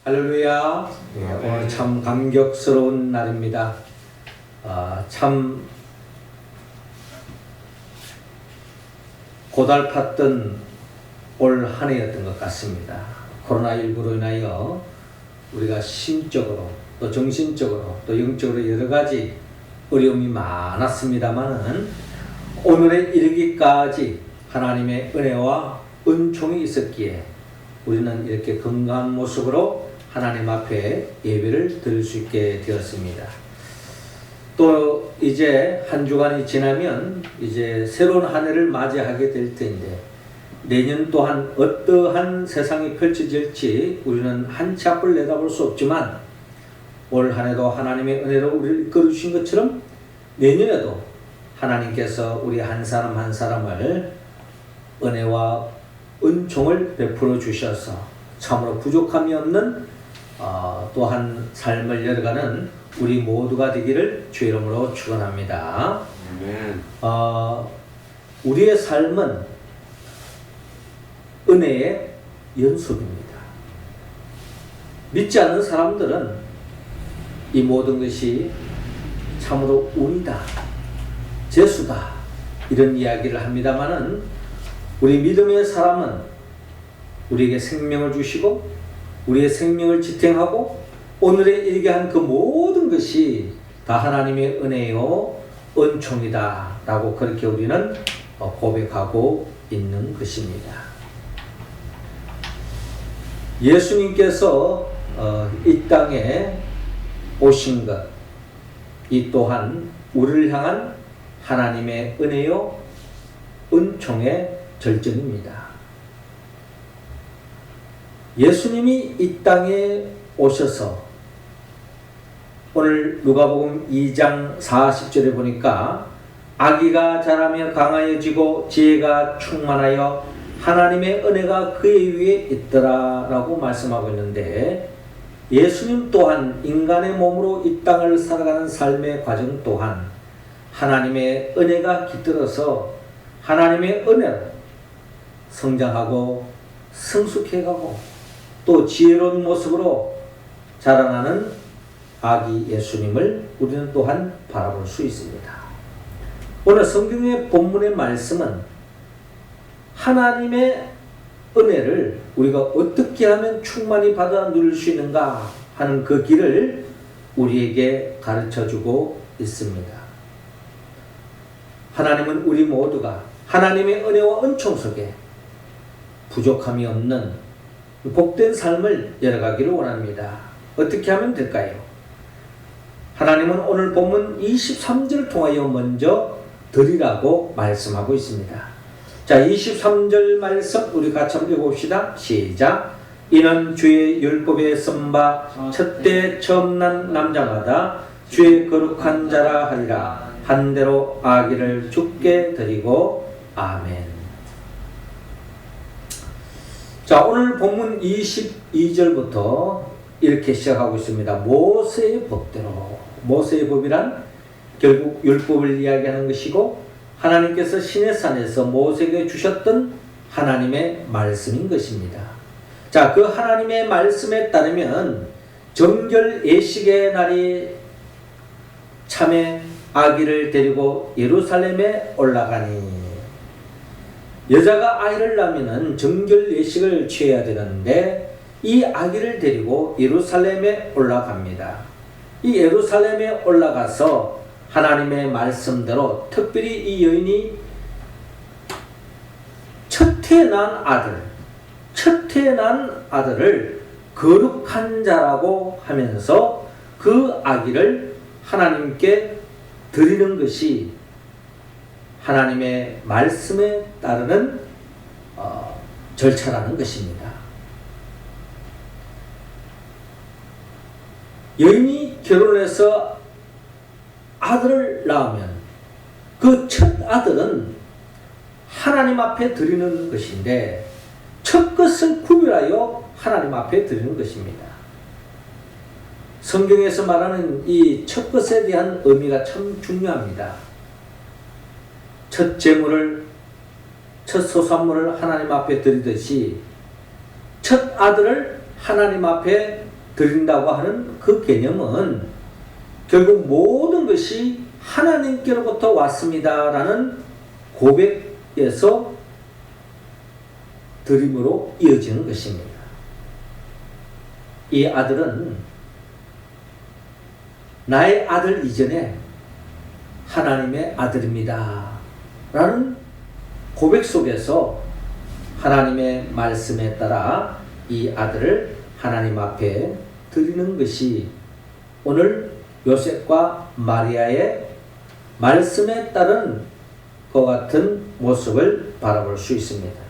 할렐루야. 오늘 참 감격스러운 날입니다. 참 고달팠던 올 한 해였던 것 같습니다. 코로나19로 인하여 우리가 심적으로 또 정신적으로 또 영적으로 여러 가지 어려움이 많았습니다만은 오늘에 이르기까지 하나님의 은혜와 은총이 있었기에 우리는 이렇게 건강한 모습으로 하나님 앞에 예배를 드릴 수 있게 되었습니다. 또 이제 한 주간이 지나면 이제 새로운 한 해를 맞이하게 될 텐데 내년 또한 어떠한 세상이 펼쳐질지 우리는 한치 앞을 내다볼 수 없지만 올 한 해도 하나님의 은혜로 우리를 이끌어주신 것처럼 내년에도 하나님께서 우리 한 사람 한 사람을 은혜와 은총을 베풀어 주셔서 참으로 부족함이 없는 또한 삶을 열어가는 우리 모두가 되기를 주의 이름으로 축원합니다. 우리의 삶은 은혜의 연속입니다. 믿지 않는 사람들은 이 모든 것이 참으로 운이다, 재수다 이런 이야기를 합니다마는 우리 믿음의 사람은 우리에게 생명을 주시고 우리의 생명을 지탱하고 오늘에 이르게 한 그 모든 것이 다 하나님의 은혜요 은총이다 라고 그렇게 우리는 고백하고 있는 것입니다. 예수님께서 이 땅에 오신 것, 이 또한 우리를 향한 하나님의 은혜요 은총의 절정입니다. 예수님이 이 땅에 오셔서 오늘 누가복음 2장 40절에 보니까 아기가 자라며 강하여지고 지혜가 충만하여 하나님의 은혜가 그의 위에 있더라 라고 말씀하고 있는데 예수님 또한 인간의 몸으로 이 땅을 살아가는 삶의 과정 또한 하나님의 은혜가 깃들어서 하나님의 은혜로 성장하고 성숙해가고 또 지혜로운 모습으로 자라나는 아기 예수님을 우리는 또한 바라볼 수 있습니다. 오늘 성경의 본문의 말씀은 하나님의 은혜를 우리가 어떻게 하면 충만히 받아 누릴 수 있는가 하는 그 길을 우리에게 가르쳐주고 있습니다. 하나님은 우리 모두가 하나님의 은혜와 은총 속에 부족함이 없는 복된 삶을 열어가기를 원합니다. 어떻게 하면 될까요? 하나님은 오늘 본문 23절을 통하여 먼저 드리라고 말씀하고 있습니다. 자, 23절 말씀 우리 같이 한번 읽어봅시다. 시작. 이는 주의 율법에 선바 첫때 처음 난 남자마다 주의 거룩한 자라 하리라. 한대로 아기를 주께 드리고 아멘. 자, 오늘 본문 22절부터 이렇게 시작하고 있습니다. 모세의 법대로. 모세의 법이란 결국 율법을 이야기하는 것이고 하나님께서 시내산에서 모세에게 주셨던 하나님의 말씀인 것입니다. 자, 그 하나님의 말씀에 따르면 정결 예식의 날이 참에 아기를 데리고 예루살렘에 올라가니 여자가 아이를 낳으면 정결 예식을 취해야 되는데 이 아기를 데리고 예루살렘에 올라갑니다. 이 예루살렘에 올라가서 하나님의 말씀대로 특별히 이 여인이 첫해 난 아들을 거룩한 자라고 하면서 그 아기를 하나님께 드리는 것이 하나님의 말씀에 따르는 절차라는 것입니다. 여인이 결혼해서 아들을 낳으면 그 첫 아들은 하나님 앞에 드리는 것인데 첫 것을 구별하여 하나님 앞에 드리는 것입니다. 성경에서 말하는 이 첫 것에 대한 의미가 참 중요합니다. 첫 제물을, 첫 소산물을 하나님 앞에 드리듯이 첫 아들을 하나님 앞에 드린다고 하는 그 개념은 결국 모든 것이 하나님께로부터 왔습니다라는 고백에서 드림으로 이어지는 것입니다. 이 아들은 나의 아들 이전에 하나님의 아들입니다 라는 고백 속에서 하나님의 말씀에 따라 이 아들을 하나님 앞에 드리는 것이 오늘 요셉과 마리아의 말씀에 따른 그와 같은 모습을 바라볼 수 있습니다.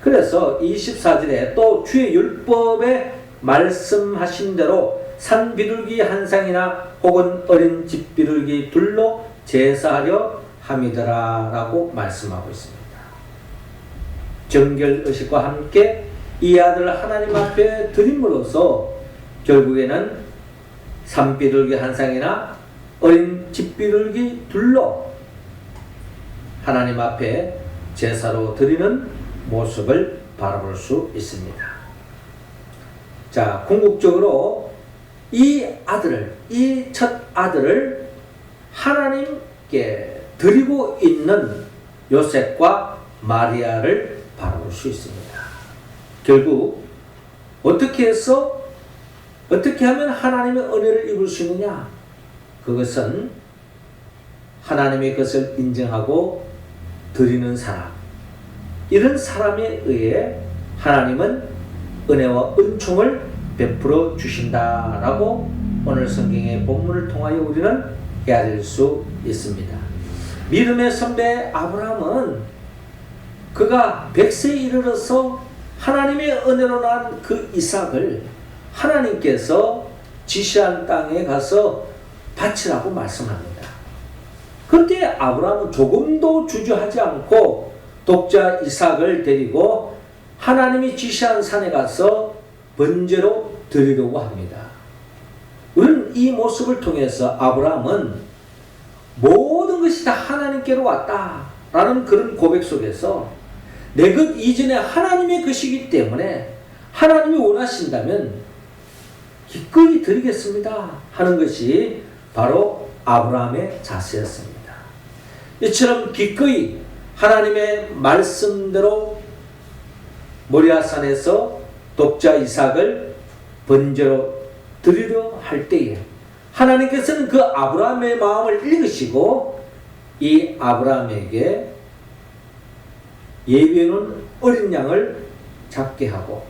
그래서 24절에 또 주의 율법에 말씀하신 대로 산 비둘기 한 쌍이나 혹은 어린 집 비둘기 둘로 제사하려 함이더라 라고 말씀하고 있습니다. 정결의식과 함께 이 아들을 하나님 앞에 드림으로써 결국에는 산 비둘기 한 쌍이나 어린 집 비둘기 둘로 하나님 앞에 제사로 드리는 모습을 바라볼 수 있습니다. 자, 궁극적으로 이 아들을, 이 첫 아들을 하나님께 드리고 있는 요셉과 마리아를 바라볼 수 있습니다. 결국 어떻게 하면 하나님의 은혜를 입을 수 있느냐? 그것은 하나님의 것을 인정하고 드리는 사람, 이런 사람에 의해 하나님은 은혜와 은총을 베풀어 주신다라고 오늘 성경의 본문을 통하여 우리는 깨달을 수 있습니다. 믿음의 선배 아브라함은 그가 100세에 이르러서 하나님의 은혜로 난 그 이삭을 하나님께서 지시한 땅에 가서 바치라고 말씀합니다. 그때 아브라함은 조금도 주저하지 않고 독자 이삭을 데리고 하나님이 지시한 산에 가서 번제로 드리려고 합니다. 우리는 이 모습을 통해서 아브라함은 모든 것이 다 하나님께로 왔다라는 그런 고백 속에서 내 것 이전에 하나님의 것이기 때문에 하나님이 원하신다면 기꺼이 드리겠습니다 하는 것이 바로 아브라함의 자세였습니다. 이처럼 기꺼이 하나님의 말씀대로 모리아산에서 독자 이삭을 번제로 드리려 할 때에 하나님께서는 그 아브라함의 마음을 읽으시고 이 아브라함에게 예비해놓은 어린 양을 잡게 하고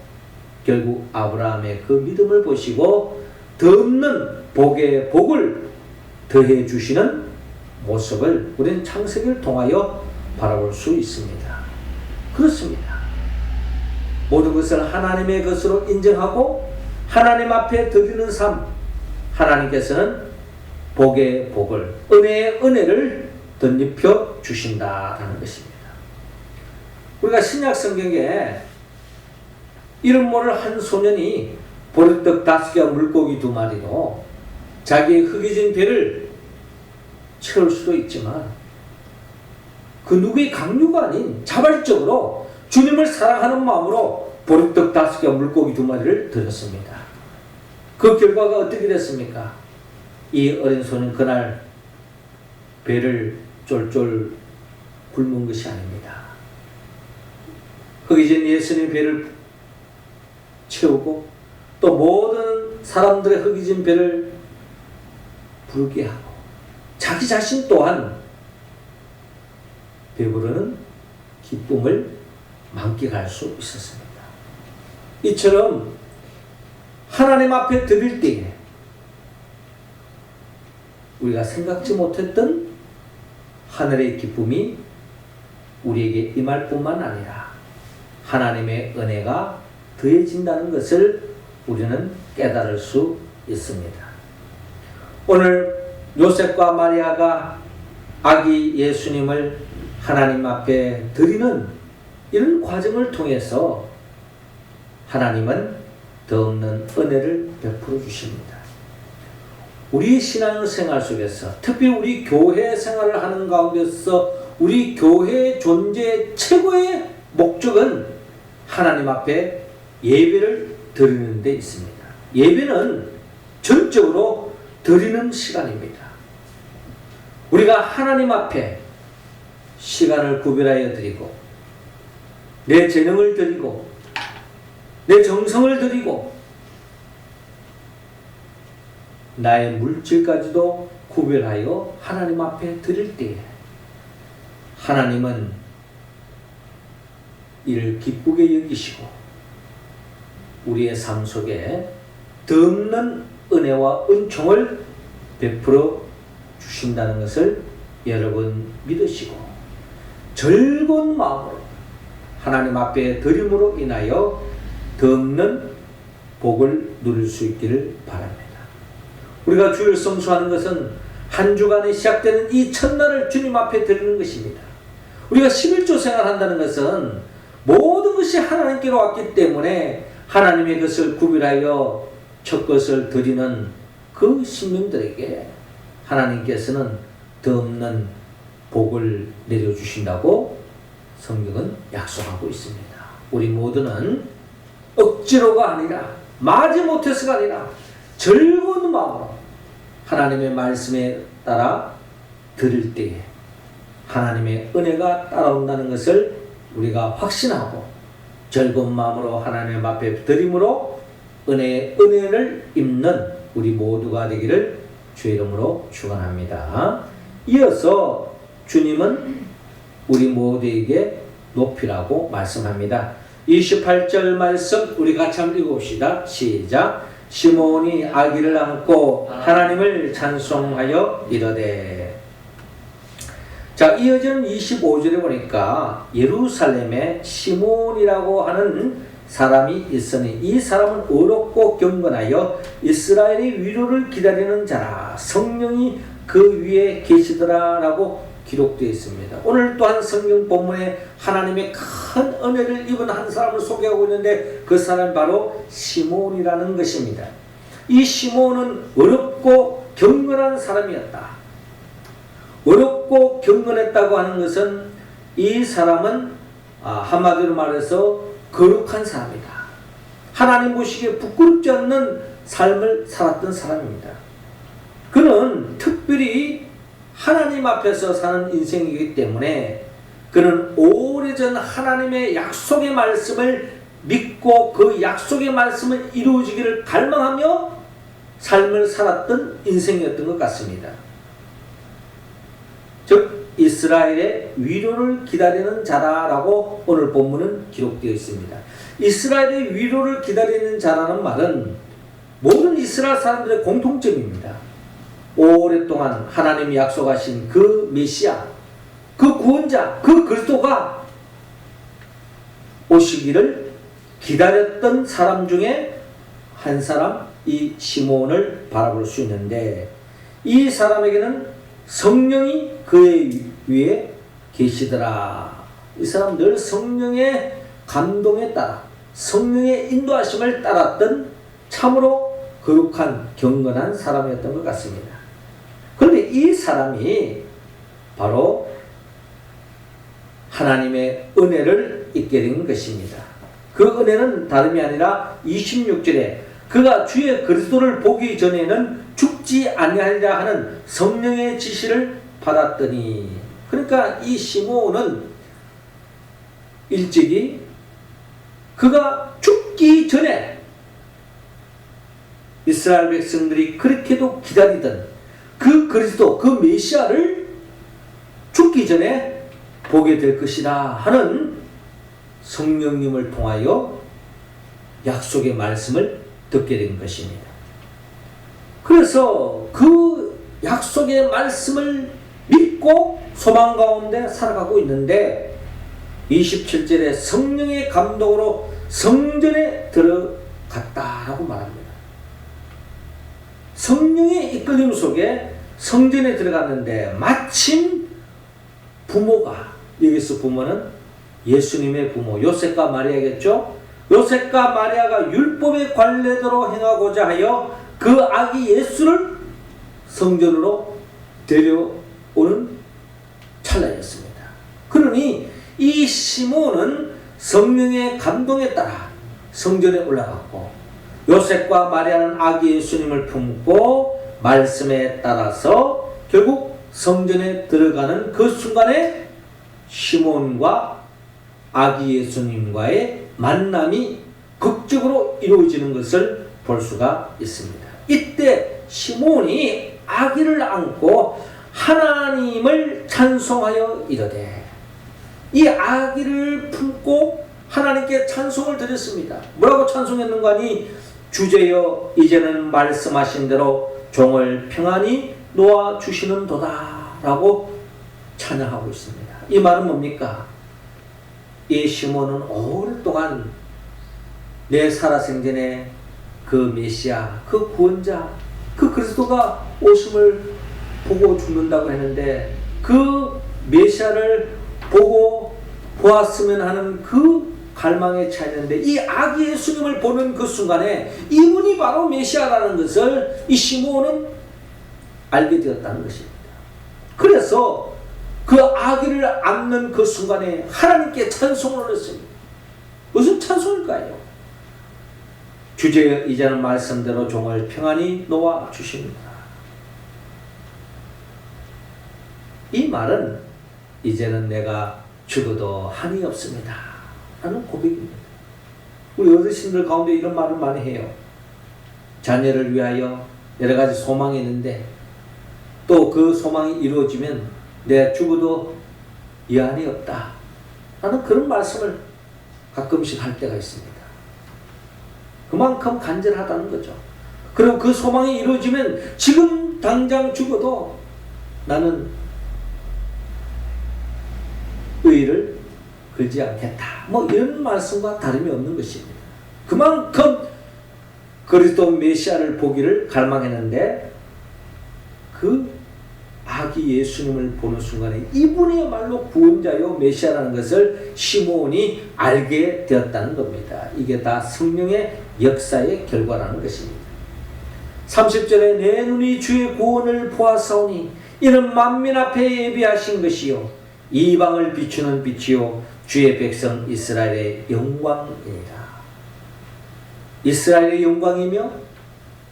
결국 아브라함의 그 믿음을 보시고 더 없는 복에 복을 더해 주시는 모습을 우리는 창세기를 통하여 바라볼 수 있습니다. 그렇습니다. 모든 것을 하나님의 것으로 인정하고 하나님 앞에 드리는 삶, 하나님께서는 복의 복을, 은혜의 은혜를 덧입혀 주신다라는 것입니다. 우리가 신약 성경에 이름 모를 한 소년이 보리떡 5개와 물고기 2마리로 자기의 흙이진 배를 채울 수도 있지만 그 누구의 강요가 아닌 자발적으로 주님을 사랑하는 마음으로 보리떡 5개와 물고기 2마리를 드렸습니다. 그 결과가 어떻게 됐습니까? 이 어린 소년 그날 배를 쫄쫄 굶은 것이 아닙니다. 거기 전 예수님의 배를 채우고 또 모든 사람들의 흙이진 배를 부르게 하고 자기 자신 또한 배부르는 기쁨을 만끽할 수 있었습니다. 이처럼 하나님 앞에 드릴 때에 우리가 생각지 못했던 하늘의 기쁨이 우리에게 임할 뿐만 아니라 하나님의 은혜가 더해진다는 것을 우리는 깨달을 수 있습니다. 오늘 요셉과 마리아가 아기 예수님을 하나님 앞에 드리는 이런 과정을 통해서 하나님은 더 없는 은혜를 베풀어 주십니다. 우리 신앙생활 속에서 특히 우리 교회 생활을 하는 가운데서 우리 교회의 존재의 최고의 목적은 하나님 앞에 예배를 드리는 데 있습니다. 예배는 전적으로 드리는 시간입니다. 우리가 하나님 앞에 시간을 구별하여 드리고 내 재능을 드리고 내 정성을 드리고 나의 물질까지도 구별하여 하나님 앞에 드릴 때에 하나님은 이를 기쁘게 여기시고 우리의 삶 속에 덧없는 은혜와 은총을 베풀어 주신다는 것을 여러분 믿으시고 즐거운 마음으로 하나님 앞에 드림으로 인하여 덧없는 복을 누릴 수 있기를 바랍니다. 우리가 주일 성수하는 것은 한 주간에 시작되는 이 첫날을 주님 앞에 드리는 것입니다. 우리가 11조 생활한다는 것은 모든 것이 하나님께로 왔기 때문에 하나님의 것을 구별하여 첫 것을 드리는 그 신명들에게 하나님께서는 덧없는 복을 내려주신다고 성경은 약속하고 있습니다. 우리 모두는 억지로가 아니라 마지못해서가 아니라 즐거운 마음으로 하나님의 말씀에 따라 들을 때에 하나님의 은혜가 따라온다는 것을 우리가 확신하고 즐거운 마음으로 하나님 앞에 드림으로 은혜를 입는 우리 모두가 되기를 주의 이름으로 축원합니다. 이어서 주님은 우리 모두에게 높이라고 말씀합니다. 28절 말씀 우리 같이 한번 읽어봅시다. 시작. 시몬이 아기를 안고 하나님을 찬송하여 이르되. 자, 이어지는 25절에 보니까 예루살렘에 시몬이라고 하는 사람이 있으니 이 사람은 어렵고 경건하여 이스라엘의 위로를 기다리는 자라 성령이 그 위에 계시더라 라고 기록되어 있습니다. 오늘 또한 성경 본문에 하나님의 큰 은혜를 입은 한 사람을 소개하고 있는데 그 사람이 바로 시몬이라는 것입니다. 이 시몬은 어렵고 경건한 사람이었다. 어렵고 경건했다고 하는 것은 이 사람은 한마디로 말해서 거룩한 사람이다. 하나님 보시기에 부끄럽지 않는 삶을 살았던 사람입니다. 그는 특별히 하나님 앞에서 사는 인생이기 때문에 그는 오래전 하나님의 약속의 말씀을 믿고 그 약속의 말씀을 이루어지기를 갈망하며 삶을 살았던 인생이었던 것 같습니다. 즉 이스라엘의 위로를 기다리는 자라라고 오늘 본문은 기록되어 있습니다. 이스라엘의 위로를 기다리는 자라는 말은 모든 이스라엘 사람들의 공통점입니다. 오랫동안 하나님이 약속하신 그 메시아, 그 구원자, 그 그리스도가 오시기를 기다렸던 사람 중에 한 사람, 이 시몬을 바라볼 수 있는데 이 사람에게는 성령이 그의 위에 계시더라. 이 사람 늘 성령의 감동에 따라 성령의 인도하심을 따랐던 참으로 거룩한 경건한 사람이었던 것 같습니다. 그런데 이 사람이 바로 하나님의 은혜를 입게 된 것입니다. 그 은혜는 다름이 아니라 26절에 그가 주의 그리스도를 보기 전에는 죽지 아니하리라 하는 성령의 지시를 받았더니, 그러니까 이 시몬은 일찍이 그가 죽기 전에 이스라엘 백성들이 그렇게도 기다리던 그 그리스도, 그 메시아를 죽기 전에 보게 될 것이다 하는 성령님을 통하여 약속의 말씀을 듣게 된 것입니다. 그래서 그 약속의 말씀을 믿고 소망 가운데 살아가고 있는데 27절에 성령의 감동으로 성전에 들어갔다라고 말합니다. 성령의 이끌림 속에 성전에 들어갔는데 마침 부모가, 여기서 부모는 예수님의 부모 요셉과 마리아겠죠. 요셉과 마리아가 율법의 관례대로 행하고자 하여 그 아기 예수를 성전으로 데려오는 찰나였습니다. 그러니 이 시몬은 성령의 감동에 따라 성전에 올라갔고 요셉과 마리아는 아기 예수님을 품고 말씀에 따라서 결국 성전에 들어가는 그 순간에 시몬과 아기 예수님과의 만남이 극적으로 이루어지는 것을 볼 수가 있습니다. 이때 시몬이 아기를 안고 하나님을 찬송하여 이르되, 이 아기를 품고 하나님께 찬송을 드렸습니다. 뭐라고 찬송했는가 하니 주제여 이제는 말씀하신 대로 종을 평안히 놓아 주시는도다 라고 찬양하고 있습니다. 이 말은 뭡니까? 이 시몬은 오랫동안 내 살아생전에 그 메시아, 그 구원자, 그 그리스도가 오심을 보고 죽는다고 했는데 그 메시아를 보고 보았으면 하는 그 갈망에 차있는데, 이 아기 예수님을 보는 그 순간에 이분이 바로 메시아라는 것을 이 시몬은 알게 되었다는 것입니다. 그래서 그 아기를 안는 그 순간에 하나님께 찬송을 했습니다. 무슨 찬송일까요? 주제 이제는 말씀대로 종을 평안히 놓아 주십니다. 이 말은 이제는 내가 죽어도 한이 없습니다 하는 고백입니다. 우리 어르신들 가운데 이런 말을 많이 해요. 자녀를 위하여 여러 가지 소망이 있는데 또 그 소망이 이루어지면 내가 죽어도 여한이 없다 하는 그런 말씀을 가끔씩 할 때가 있습니다. 그만큼 간절하다는 거죠. 그리고 그 소망이 이루어지면 지금 당장 죽어도 나는 의를 걸지 않겠다, 뭐 이런 말씀과 다름이 없는 것입니다. 그만큼 그리스도 메시아를 보기를 갈망했는데 그 아기 예수님을 보는 순간에 이분이야말로 구원자요 메시아라는 것을 시몬이 알게 되었다는 겁니다. 이게 다 성령의 역사의 결과라는 것입니다. 30절에 내 눈이 주의 구원을 보았사오니 이는 만민 앞에 예비하신 것이요 이방을 비추는 빛이요 주의 백성 이스라엘의 영광이니라. 이스라엘의 영광이며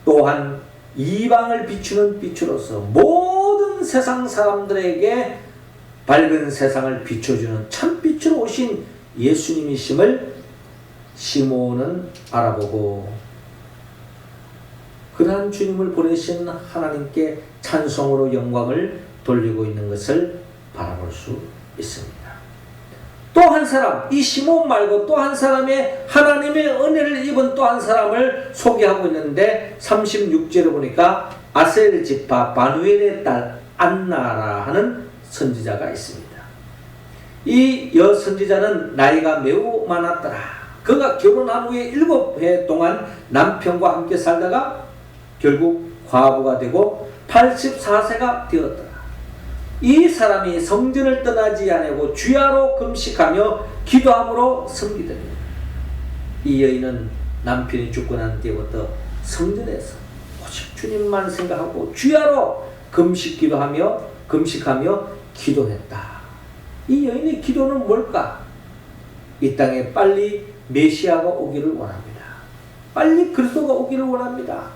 또한 이방을 비추는 빛으로서 모든 세상 사람들에게 밝은 세상을 비춰주는 참빛으로 오신 예수님이심을 시몬은 알아보고 그러한 주님을 보내신 하나님께 찬송으로 영광을 돌리고 있는 것을 바라볼 수 있습니다. 또 한 사람, 이 시몬 말고 또 한 사람의 하나님의 은혜를 입은 또 한 사람을 소개하고 있는데 36절에 보니까 아셀 지파 바누엘의 딸 안나라 하는 선지자가 있습니다. 이 여선지자는 나이가 매우 많았더라. 그가 결혼한 후에 7해 동안 남편과 함께 살다가 결국 과부가 되고 84세가 되었더라. 이 사람이 성전을 떠나지 아니하고 주야로 금식하며 기도함으로 섬기더니 이 여인은 남편이 죽고 난 뒤부터 성전에서 오직 주님만 생각하고 주야로 금식하며 기도했다. 이 여인의 기도는 뭘까? 이 땅에 빨리 메시아가 오기를 원합니다. 빨리 그리스도가 오기를 원합니다.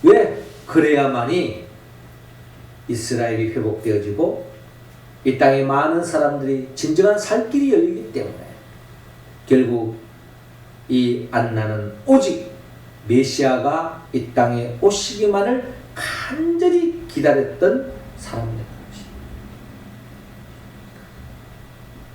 왜? 그래야만이 이스라엘이 회복되어지고 이 땅에 많은 사람들이 진정한 살 길이 열리기 때문에 결국 이 안나는 오직 메시아가 이 땅에 오시기만을 간절히 기다렸던 사람입니다.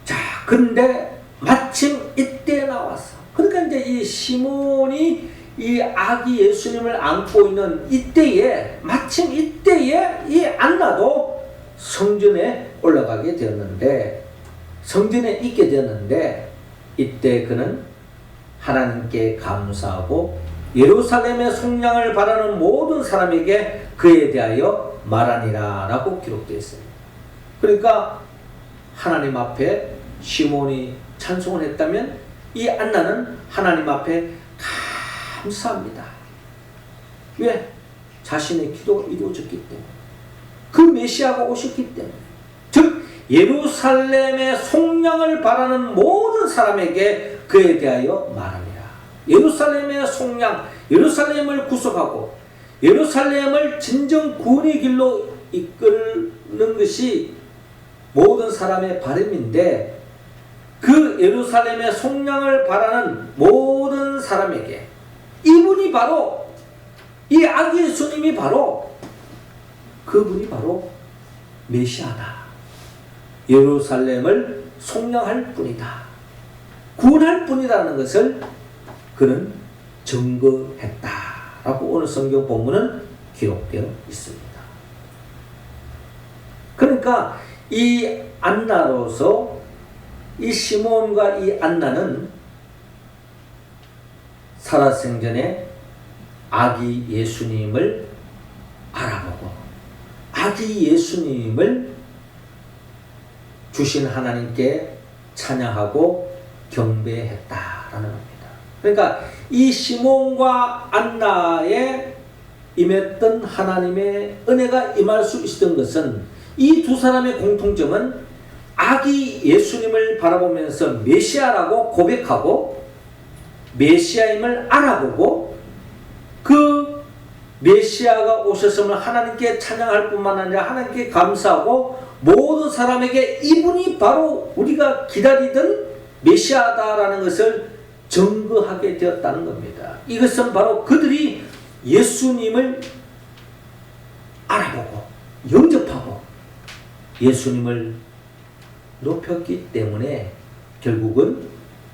자, 근데 마침 이때 나왔어. 그러니까 이제 이 시몬이 이 아기 예수님을 안고 있는 이때에, 마침 이때에 이 안나도 성전에 올라가게 되었는데, 성전에 있게 되었는데, 이때 그는 하나님께 감사하고 예루살렘의 속량을 바라는 모든 사람에게 그에 대하여 말하니라 라고 기록되어 있습니다. 그러니까 하나님 앞에 시몬이 찬송을 했다면 이 안나는 하나님 앞에 감사합니다. 왜? 자신의 기도가 이루어졌기 때문에, 그 메시아가 오셨기 때문에, 즉 예루살렘의 속량을 바라는 모든 사람에게 그에 대하여 말하니라. 예루살렘의 속량, 예루살렘을 구속하고 예루살렘을 진정 구원의 길로 이끄는 것이 모든 사람의 바람인데, 그 예루살렘의 속량을 바라는 모든 사람에게 이분이 바로, 이 아기 예수님이 바로, 그분이 바로 메시아다. 예루살렘을 속량할 뿐이다, 구원할 뿐이라는 것을 그는 증거했다라고 오늘 성경 본문은 기록되어 있습니다. 그러니까 이 안나로서 이 시몬과 이 안나는 살아생전에 아기 예수님을 알아보고 아기 예수님을 주신 하나님께 찬양하고 경배했다라는 겁니다. 그러니까 이 시몬과 안나에 임했던 하나님의 은혜가 임할 수 있었던 것은, 이 두 사람의 공통점은 아기 예수님을 바라보면서 메시아라고 고백하고 메시아임을 알아보고 그 메시아가 오셨음을 하나님께 찬양할 뿐만 아니라 하나님께 감사하고 모든 사람에게 이분이 바로 우리가 기다리던 메시아다라는 것을 증거하게 되었다는 겁니다. 이것은 바로 그들이 예수님을 알아보고 영접하고 예수님을 높였기 때문에 결국은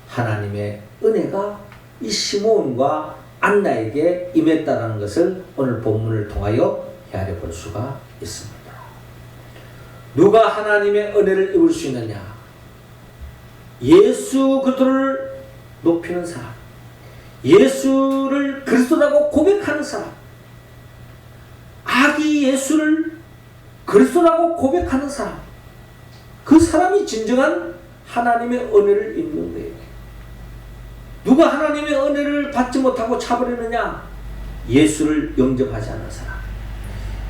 하나님의 은혜가 이 시몬과 안나에게 임했다는 것을 오늘 본문을 통하여 헤아려 볼 수가 있습니다. 누가 하나님의 은혜를 입을 수 있느냐? 예수 그리스도를 높이는 사람, 예수를 그리스도라고 고백하는 사람, 아기 예수를 그리스도라고 고백하는 사람, 그 사람이 진정한 하나님의 은혜를 입는 거예요. 누가 하나님의 은혜를 받지 못하고 차버리느냐? 예수를 영접하지 않는 사람,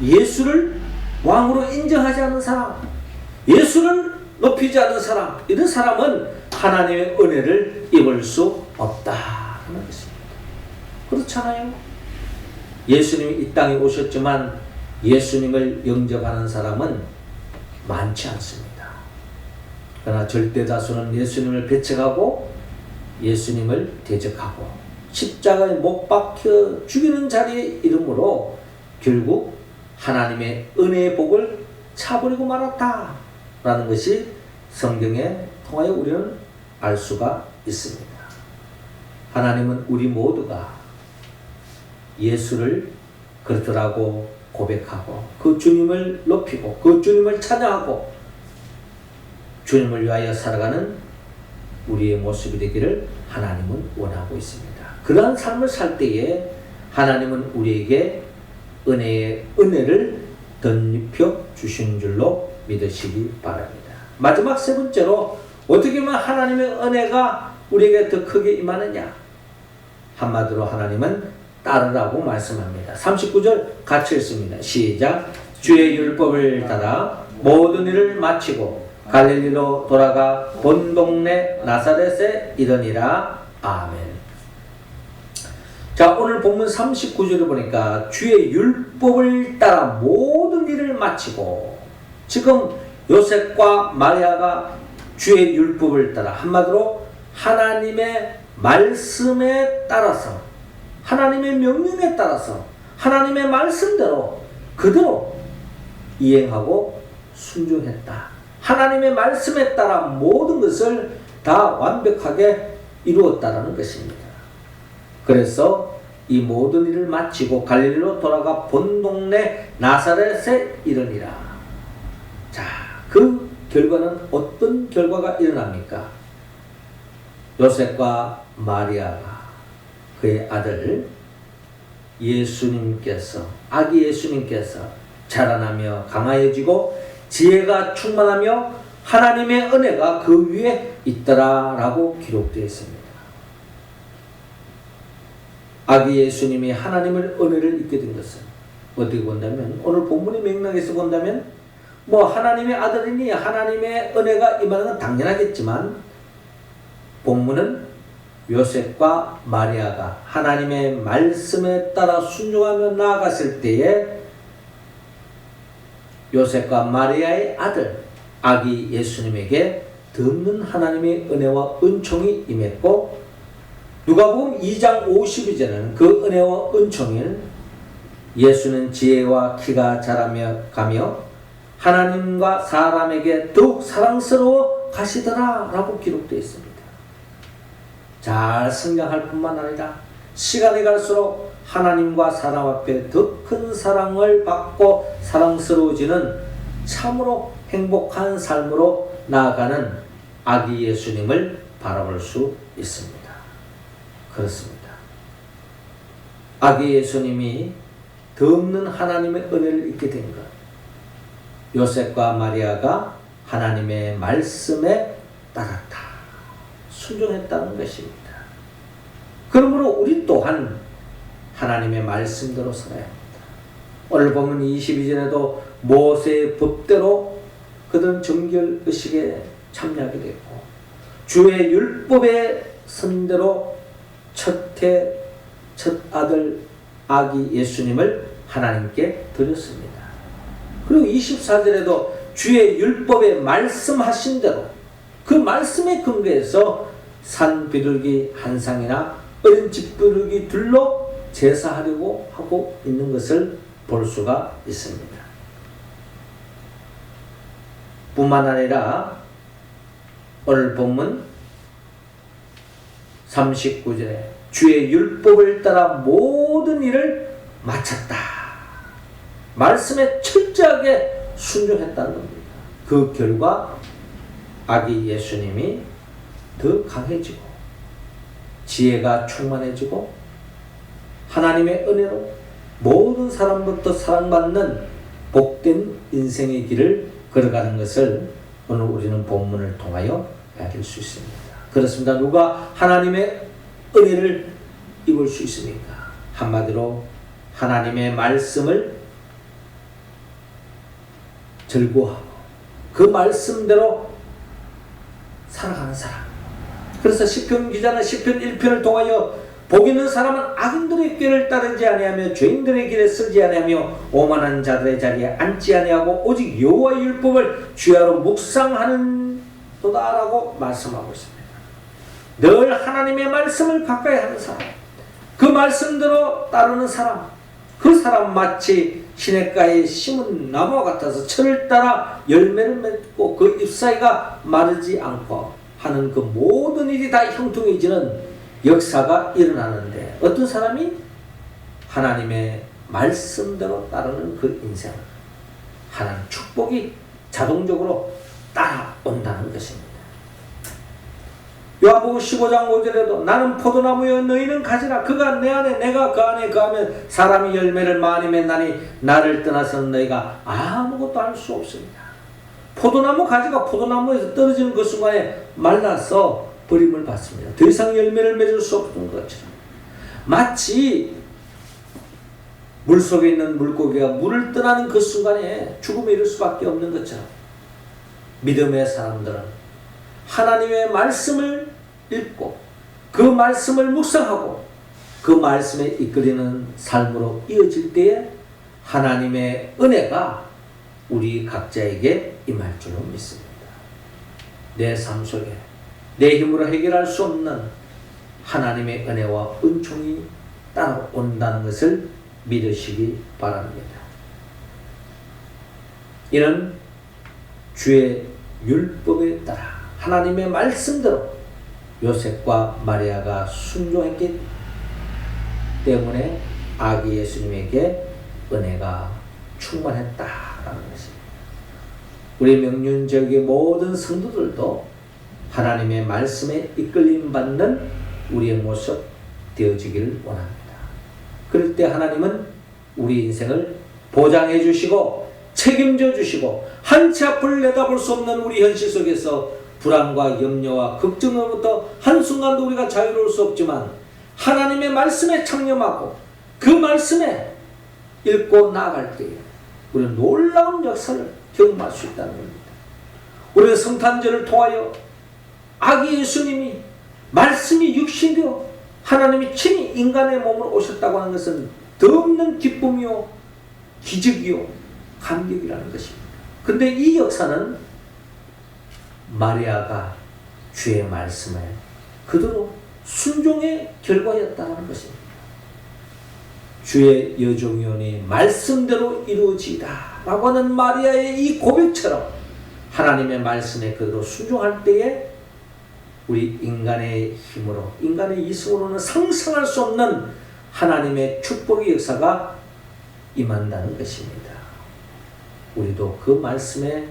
예수를 왕으로 인정하지 않는 사람, 예수를 높이지 않는 사람, 이런 사람은 하나님의 은혜를 입을 수 없다는 것입니다. 그렇잖아요. 예수님이 이 땅에 오셨지만 예수님을 영접하는 사람은 많지 않습니다. 그러나 절대 다수는 예수님을 배척하고 예수님을 대적하고 십자가에 못 박혀 죽이는 자리에 이름으로 결국 하나님의 은혜의 복을 차버리고 말았다라는 것이 성경에 통하여 우리는 알 수가 있습니다. 하나님은 우리 모두가 예수를 그리스도라고 고백하고 그 주님을 높이고 그 주님을 찬양하고 주님을 위하여 살아가는 우리의 모습이 되기를 하나님은 원하고 있습니다. 그러한 삶을 살 때에 하나님은 우리에게 은혜를 덧입혀 주신 줄로 믿으시기 바랍니다. 마지막 세 번째로 어떻게 하면 하나님의 은혜가 우리에게 더 크게 임하느냐? 한마디로 하나님은 따르라고 말씀합니다. 39절 같이 읽습니다. 시작. 주의 율법을 따라 모든 일을 마치고 갈릴리로 돌아가 본 동네 나사렛에 이르니라. 아멘. 자, 오늘 본문 39절을 보니까 주의 율법을 따라 모든 일을 마치고, 지금 요셉과 마리아가 주의 율법을 따라, 한마디로 하나님의 말씀에 따라서, 하나님의 명령에 따라서 하나님의 말씀대로 그대로 이행하고 순종했다. 하나님의 말씀에 따라 모든 것을 다 완벽하게 이루었다라는 것입니다. 그래서 이 모든 일을 마치고 갈릴리로 돌아가 본 동네 나사렛에 이르니라. 자, 그 결과는 어떤 결과가 일어납니까? 요셉과 마리아가 그의 아들 예수님께서, 아기 예수님께서 자라나며 강하여지고 지혜가 충만하며 하나님의 은혜가 그 위에 있더라라고 기록되어 있습니다. 아기 예수님이 하나님의 은혜를 입게 된 것은 어떻게 본다면, 오늘 본문의 맥락에서 본다면 하나님의 아들이니 하나님의 은혜가 임하는 건 당연하겠지만, 본문은 요셉과 마리아가 하나님의 말씀에 따라 순종하며 나아갔을 때에 요셉과 마리아의 아들 아기 예수님에게 드없는 하나님의 은혜와 은총이 임했고, 누가복음 2장 52절에는 그 은혜와 은총인 예수는 지혜와 키가 자라며 가며 하나님과 사람에게 더욱 사랑스러워 가시더라 라고 기록되어 있습니다. 잘 성장할 뿐만 아니라 시간이 갈수록 하나님과 사람 앞에 더 큰 사랑을 받고 사랑스러워지는 참으로 행복한 삶으로 나아가는 아기 예수님을 바라볼 수 있습니다. 그렇습니다. 아기 예수님이 더없는 하나님의 은혜를 잊게 된 것, 요셉과 마리아가 하나님의 말씀에 따랐다, 순종했다는 것입니다. 그러므로 우리 또한 하나님의 말씀대로 살아야 합니다. 오늘 보면 22절에도 모세의 법대로 그들은 정결의식에 참여하게 됐고, 주의 율법의 선대로 첫 아들 아기 예수님을 하나님께 드렸습니다. 그리고 24절에도 주의 율법에 말씀하신 대로 그 말씀에 근거해서 산 비둘기 한 쌍이나 어린 집 비둘기 둘로 제사하려고 하고 있는 것을 볼 수가 있습니다. 뿐만 아니라 오늘 본문 39절에 주의 율법을 따라 모든 일을 마쳤다, 말씀에 철저하게 순종했다는 겁니다. 그 결과 아기 예수님이 더 강해지고 지혜가 충만해지고 하나님의 은혜로 모든 사람부터 사랑받는 복된 인생의 길을 걸어가는 것을 오늘 우리는 본문을 통하여 알릴 수 있습니다. 그렇습니다. 누가 하나님의 은혜를 입을 수 있습니까? 한마디로 하나님의 말씀을 즐거워하고 그 말씀대로 살아가는 사람. 그래서 시편 기자는 시편 1편을 통하여 복 있는 사람은 악인들의 길을 따르지 아니하며 죄인들의 길에 서지 아니하며 오만한 자들의 자리에 앉지 아니하고 오직 여호와의 율법을 주야로 묵상하는 도다라고 말씀하고 있습니다. 늘 하나님의 말씀을 가까이 하는 사람, 그 말씀대로 따르는 사람, 그 사람 마치 시냇가에 심은 나무와 같아서 철을 따라 열매를 맺고 그 잎사귀가 마르지 않고 하는 그 모든 일이 다 형통해지는 역사가 일어나는데, 어떤 사람이 하나님의 말씀대로 따르는 그 인생, 하나님 축복이 자동적으로 따라온다는 것입니다. 요한복음 15장 5절에도 나는 포도나무여 너희는 가지라, 그가 내 안에 내가 그 안에 거하면 사람이 열매를 많이 맺나니 나를 떠나서는 너희가 아무것도 할 수 없습니다. 포도나무 가지가 포도나무에서 떨어지는 그 순간에 말라서 버림을 받습니다. 더 이상 열매를 맺을 수 없는 것처럼, 마치 물속에 있는 물고기가 물을 떠나는 그 순간에 죽음에 이를 수밖에 없는 것처럼, 믿음의 사람들은 하나님의 말씀을 읽고 그 말씀을 묵상하고 그 말씀에 이끌리는 삶으로 이어질 때에 하나님의 은혜가 우리 각자에게 임할 줄로 믿습니다. 내 삶 속에 내 힘으로 해결할 수 없는 하나님의 은혜와 은총이 따라온다는 것을 믿으시기 바랍니다. 이는 주의 율법에 따라 하나님의 말씀대로 요셉과 마리아가 순종했기 때문에 아기 예수님에게 은혜가 충만했다라는 것입니다. 우리 명륜지역의 모든 성도들도 하나님의 말씀에 이끌림 받는 우리의 모습 되어지기를 원합니다. 그럴 때 하나님은 우리 인생을 보장해 주시고 책임져 주시고 한치 앞을 내다볼 수 없는 우리 현실 속에서 불안과 염려와 걱정으로부터 한순간도 우리가 자유로울 수 없지만 하나님의 말씀에 창념하고 그 말씀에 읽고 나아갈 때에 우리는 놀라운 역사를 경험할 수 있다는 겁니다. 우리는 성탄절을 통하여 아기 예수님이 말씀이 육신되어 하나님이 친히 인간의 몸으로 오셨다고 하는 것은 더없는 기쁨이요 기적이요 감격이라는 것입니다. 그런데 이 역사는 마리아가 주의 말씀에 그대로 순종의 결과였다는 것입니다. 주의 여종이오니 말씀대로 이루어지이다 라고 하는 마리아의 이 고백처럼 하나님의 말씀에 그대로 순종할 때에 우리 인간의 힘으로 인간의 이성으로는 상상할 수 없는 하나님의 축복의 역사가 임한다는 것입니다. 우리도 그 말씀에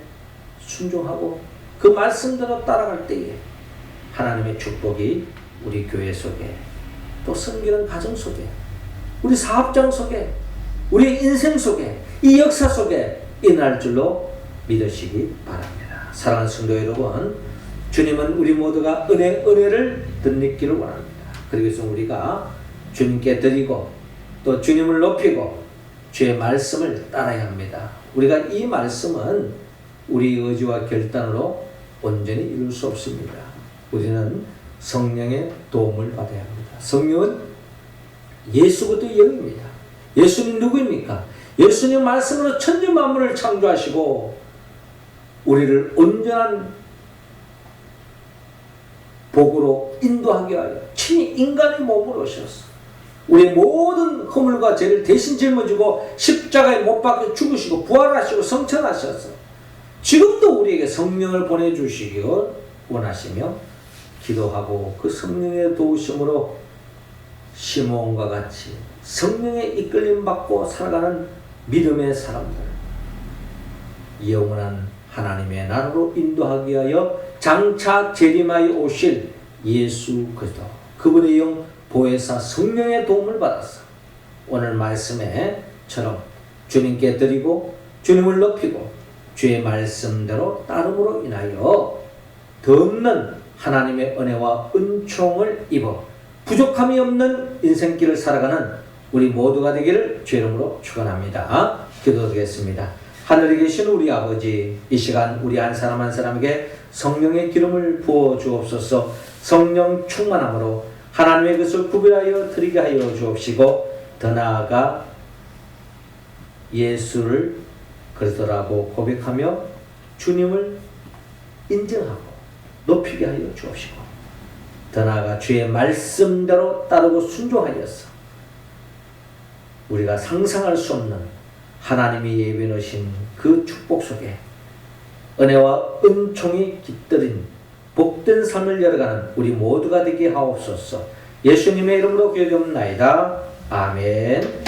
순종하고 그 말씀대로 따라갈 때에 하나님의 축복이 우리 교회 속에 또 섬기는 가정 속에 우리 사업장 속에 우리 인생 속에 이 역사 속에 일어날 줄로 믿으시기 바랍니다. 사랑하는 성도 여러분, 주님은 우리 모두가 은혜를 덧입기를 원합니다. 그래서 우리가 주님께 드리고 또 주님을 높이고 주의 말씀을 따라야 합니다. 우리가 이 말씀은 우리 의지와 결단으로 온전히 이룰 수 없습니다. 우리는 성령의 도움을 받아야 합니다. 성령은 예수부터 영입니다. 예수님 누구입니까? 예수님 말씀으로 천지 만물을 창조하시고 우리를 온전한 복으로 인도하게 하여 친히 인간의 몸으로 오셨어. 우리의 모든 허물과 죄를 대신 짊어지고 십자가에 못 박혀 죽으시고 부활하시고 성천하셨어. 지금도 우리에게 성령을 보내주시기 원하시며 기도하고 그 성령의 도우심으로 시므온과 같이 성령의 이끌림 받고 살아가는 믿음의 사람들, 영원한 하나님의 나라로 인도하기 위하여 장차 재림하여 오실 예수 그리스도 그분의 영 보혜사 성령의 도움을 받아서 오늘 말씀에처럼 주님께 드리고 주님을 높이고 주의 말씀대로 따름으로 인하여 더 없는 하나님의 은혜와 은총을 입어 부족함이 없는 인생길을 살아가는 우리 모두가 되기를 주의 이름으로 축원합니다. 기도드리겠습니다. 하늘에 계신 우리 아버지, 이 시간 우리 한 사람 한 사람에게 성령의 기름을 부어 주옵소서. 성령 충만함으로 하나님의 것을 구별하여 드리게 하여 주옵시고 더 나아가 예수를 그리스도라고 고백하며 주님을 인정하고 높이게 하여 주옵시고 더 나아가 주의 말씀대로 따르고 순종하여서 우리가 상상할 수 없는 하나님이 예비해 놓으신 그 축복 속에 은혜와 은총이 깃들인 복된 삶을 열어가는 우리 모두가 되게 하옵소서. 예수님의 이름으로 기도드립니다. 아멘.